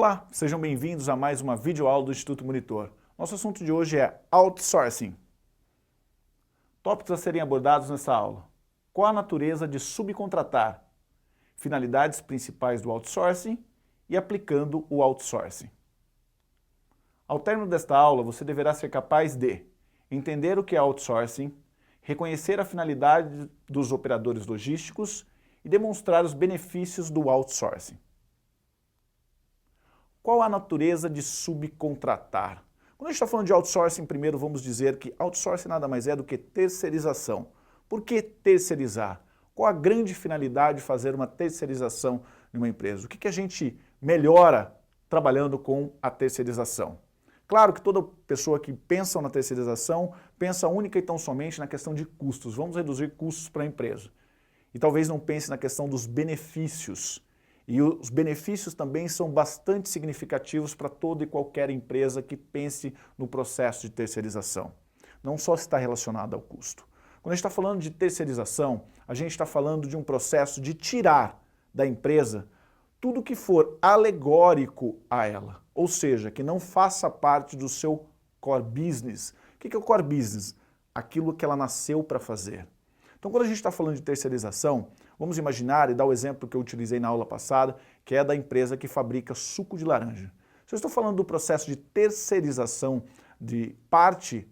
Olá, sejam bem-vindos a mais uma videoaula do Instituto Monitor. Nosso assunto de hoje é outsourcing. Tópicos a serem abordados nessa aula. Qual a natureza de subcontratar? Finalidades principais do outsourcing e aplicando o outsourcing. Ao término desta aula, você deverá ser capaz de entender o que é outsourcing, reconhecer a finalidade dos operadores logísticos e demonstrar os benefícios do outsourcing. Qual a natureza de subcontratar? Quando a gente está falando de outsourcing, primeiro vamos dizer que outsourcing nada mais é do que terceirização. Por que terceirizar? Qual a grande finalidade de fazer uma terceirização de uma empresa? O que a gente melhora trabalhando com a terceirização? Claro que toda pessoa que pensa na terceirização pensa única e tão somente na questão de custos. Vamos reduzir custos para a empresa. E talvez não pense na questão dos benefícios. E os benefícios também são bastante significativos para toda e qualquer empresa que pense no processo de terceirização. Não só está relacionado ao custo. Quando a gente está falando de terceirização, a gente está falando de um processo de tirar da empresa tudo que for alegórico a ela, ou seja, que não faça parte do seu core business. O que é o core business? Aquilo que ela nasceu para fazer. Então, quando a gente está falando de terceirização, vamos imaginar e dar o exemplo que eu utilizei na aula passada, que é da empresa que fabrica suco de laranja. Se eu estou falando do processo de terceirização de parte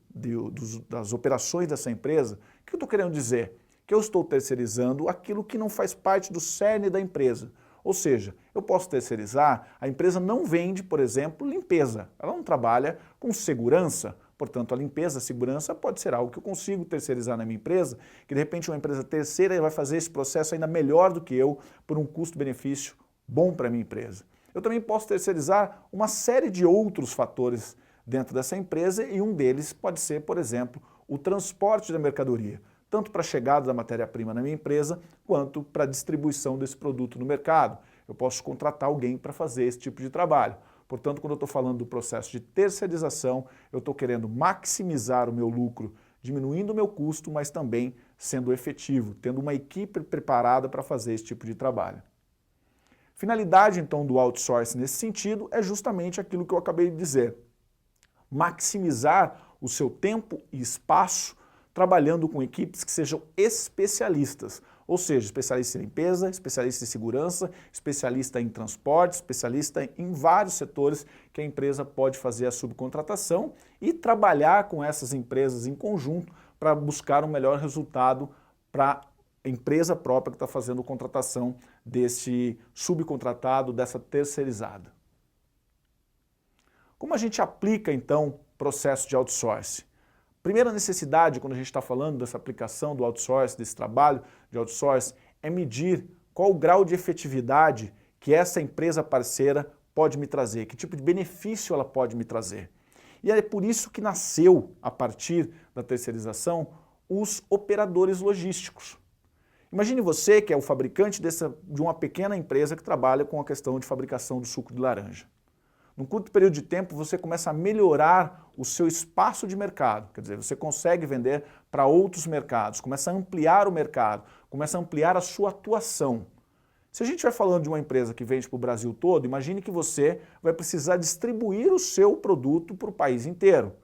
das operações dessa empresa, o que eu estou querendo dizer? Que eu estou terceirizando aquilo que não faz parte do cerne da empresa. Ou seja, eu posso terceirizar, a empresa não vende, por exemplo, limpeza. Ela não trabalha com segurança. Portanto, a limpeza, a segurança pode ser algo que eu consigo terceirizar na minha empresa, que de repente uma empresa terceira vai fazer esse processo ainda melhor do que eu, por um custo-benefício bom para a minha empresa. Eu também posso terceirizar uma série de outros fatores dentro dessa empresa e um deles pode ser, por exemplo, o transporte da mercadoria, tanto para a chegada da matéria-prima na minha empresa, quanto para a distribuição desse produto no mercado. Eu posso contratar alguém para fazer esse tipo de trabalho. Portanto, quando eu estou falando do processo de terceirização, eu estou querendo maximizar o meu lucro, diminuindo o meu custo, mas também sendo efetivo, tendo uma equipe preparada para fazer esse tipo de trabalho. Finalidade, então, do outsourcing nesse sentido é justamente aquilo que eu acabei de dizer. Maximizar o seu tempo e espaço trabalhando com equipes que sejam especialistas, ou seja, especialista em limpeza, especialista em segurança, especialista em transporte, especialista em vários setores que a empresa pode fazer a subcontratação e trabalhar com essas empresas em conjunto para buscar um melhor resultado para a empresa própria que está fazendo a contratação desse subcontratado, dessa terceirizada. Como a gente aplica, então, processo de outsourcing? Primeira necessidade, quando a gente está falando dessa aplicação do outsourcing, desse trabalho de outsourcing, é medir qual o grau de efetividade que essa empresa parceira pode me trazer, que tipo de benefício ela pode me trazer. E é por isso que nasceu, a partir da terceirização, os operadores logísticos. Imagine você que é o fabricante de uma pequena empresa que trabalha com a questão de fabricação do suco de laranja. Num curto período de tempo, você começa a melhorar o seu espaço de mercado, quer dizer, você consegue vender para outros mercados, começa a ampliar o mercado, começa a ampliar a sua atuação. Se a gente vai falando de uma empresa que vende para o Brasil todo, imagine que você vai precisar distribuir o seu produto para o país inteiro.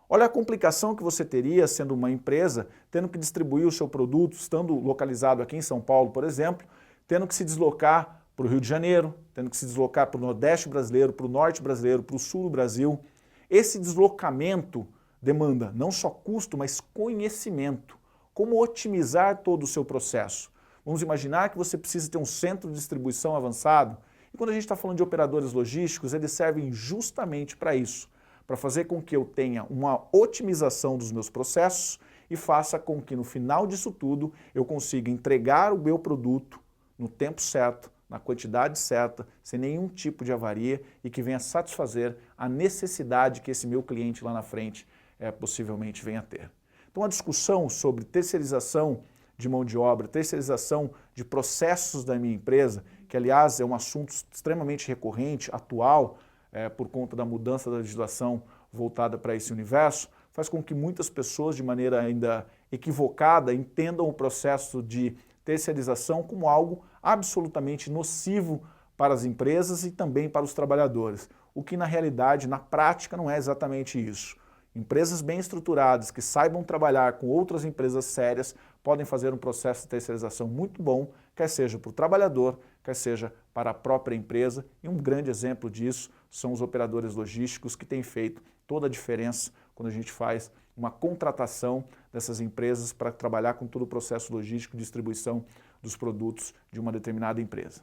Olha a complicação que você teria sendo uma empresa, tendo que distribuir o seu produto, estando localizado aqui em São Paulo, por exemplo, tendo que se deslocar para o Rio de Janeiro, tendo que se deslocar para o Nordeste brasileiro, para o Norte brasileiro, para o Sul do Brasil. Esse deslocamento demanda não só custo, mas conhecimento. Como otimizar todo o seu processo? Vamos imaginar que você precisa ter um centro de distribuição avançado. E quando a gente está falando de operadores logísticos, eles servem justamente para isso, para fazer com que eu tenha uma otimização dos meus processos e faça com que no final disso tudo eu consiga entregar o meu produto no tempo certo, na quantidade certa, sem nenhum tipo de avaria e que venha satisfazer a necessidade que esse meu cliente lá na frente possivelmente venha a ter. Então a discussão sobre terceirização de mão de obra, terceirização de processos da minha empresa, que aliás é um assunto extremamente recorrente, atual, por conta da mudança da legislação voltada para esse universo, faz com que muitas pessoas de maneira ainda equivocada entendam o processo de terceirização como algo absolutamente nocivo para as empresas e também para os trabalhadores, o que na realidade, na prática, não é exatamente isso. Empresas bem estruturadas que saibam trabalhar com outras empresas sérias podem fazer um processo de terceirização muito bom, quer seja para o trabalhador, quer seja para a própria empresa, e um grande exemplo disso são os operadores logísticos que têm feito toda a diferença quando a gente faz uma contratação dessas empresas para trabalhar com todo o processo logístico de distribuição dos produtos de uma determinada empresa.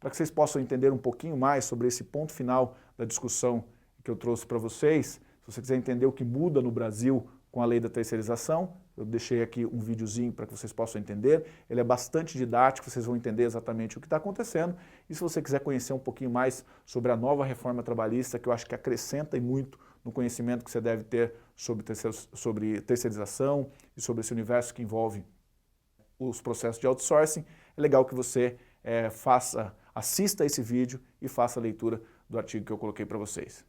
Para que vocês possam entender um pouquinho mais sobre esse ponto final da discussão que eu trouxe para vocês, se você quiser entender o que muda no Brasil com a lei da terceirização, eu deixei aqui um videozinho para que vocês possam entender. Ele é bastante didático, vocês vão entender exatamente o que está acontecendo. E se você quiser conhecer um pouquinho mais sobre a nova reforma trabalhista, que eu acho que acrescenta muito no conhecimento que você deve ter sobre terceirização e sobre esse universo que envolve os processos de outsourcing, é legal que você assista esse vídeo e faça a leitura do artigo que eu coloquei para vocês.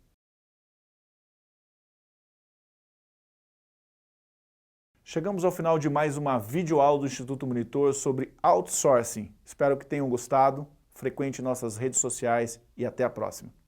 Chegamos ao final de mais uma videoaula do Instituto Monitor sobre outsourcing. Espero que tenham gostado, frequente nossas redes sociais e até a próxima.